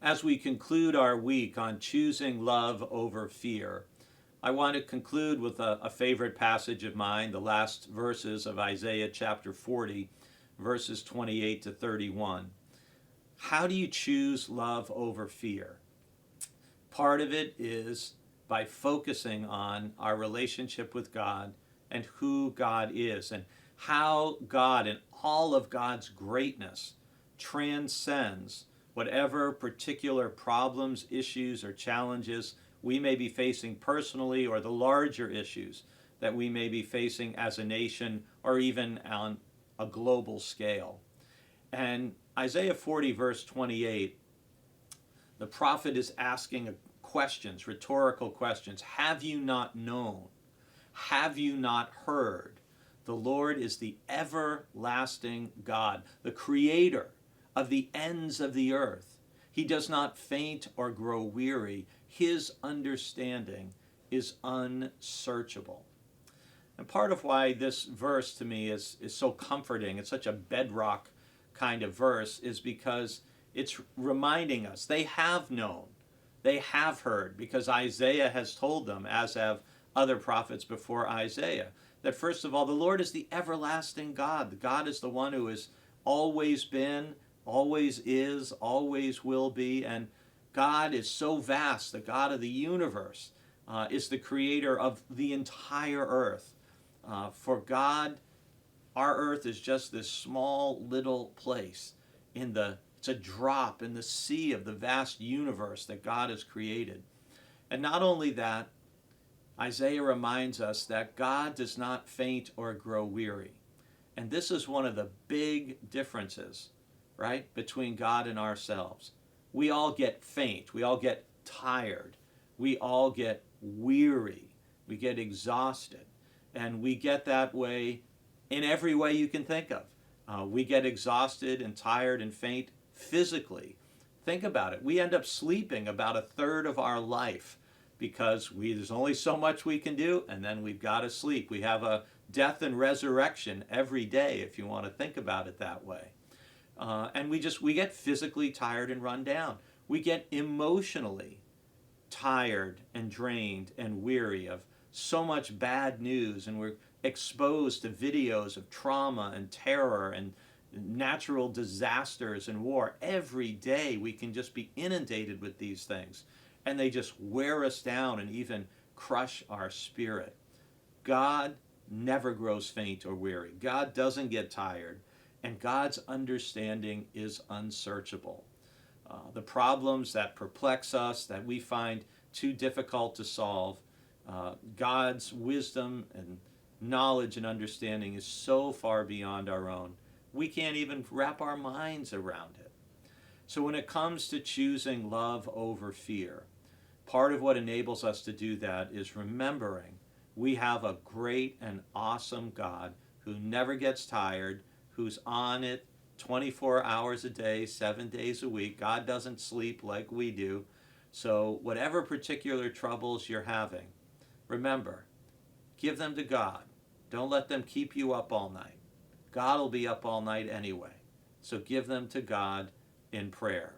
As we conclude our week on choosing love over fear, I want to conclude with a favorite passage of mine, the last verses of Isaiah chapter 40, verses 28 to 31. How do you choose love over fear? Part of it is by focusing on our relationship with God and who God is and how God and all of God's greatness transcends whatever particular problems, issues, or challenges we may be facing personally, or the larger issues that we may be facing as a nation or even on a global scale. And Isaiah 40, verse 28, the prophet is asking questions, rhetorical questions. Have you not known? Have you not heard? The Lord is the everlasting God, the creator of the ends of the earth. He does not faint or grow weary. His understanding is unsearchable. And part of why this verse to me is so comforting, it's such a bedrock kind of verse, is because it's reminding us they have known, they have heard, because Isaiah has told them, as have other prophets before Isaiah, that first of all, the Lord is the everlasting God. God is the one who has always been, always is, always will be, and God is so vast, the God of the universe is the creator of the entire earth. For God, our earth is just this small little place it's a drop in the sea of the vast universe that God has created. And not only that, Isaiah reminds us that God does not faint or grow weary. And this is one of the big differences, right, between God and ourselves. We all get faint. We all get tired. We all get weary. We get exhausted. And we get that way in every way you can think of. We get exhausted and tired and faint physically. Think about it. We end up sleeping about a third of our life because there's only so much we can do, and then we've got to sleep. We have a death and resurrection every day, if you want to think about it that way. And we get physically tired and run down. We get emotionally tired and drained and weary of so much bad news, and we're exposed to videos of trauma and terror and natural disasters and war. Every day we can just be inundated with these things, and they just wear us down and even crush our spirit. God never grows faint or weary. God doesn't get tired, and God's understanding is unsearchable. The problems that perplex us, that we find too difficult to solve, God's wisdom and knowledge and understanding is so far beyond our own, we can't even wrap our minds around it. So when it comes to choosing love over fear, part of what enables us to do that is remembering we have a great and awesome God who never gets tired, who's on it 24 hours a day, 7 days a week. God doesn't sleep like we do. So whatever particular troubles you're having, remember, give them to God. Don't let them keep you up all night. God will be up all night anyway. So give them to God in prayer.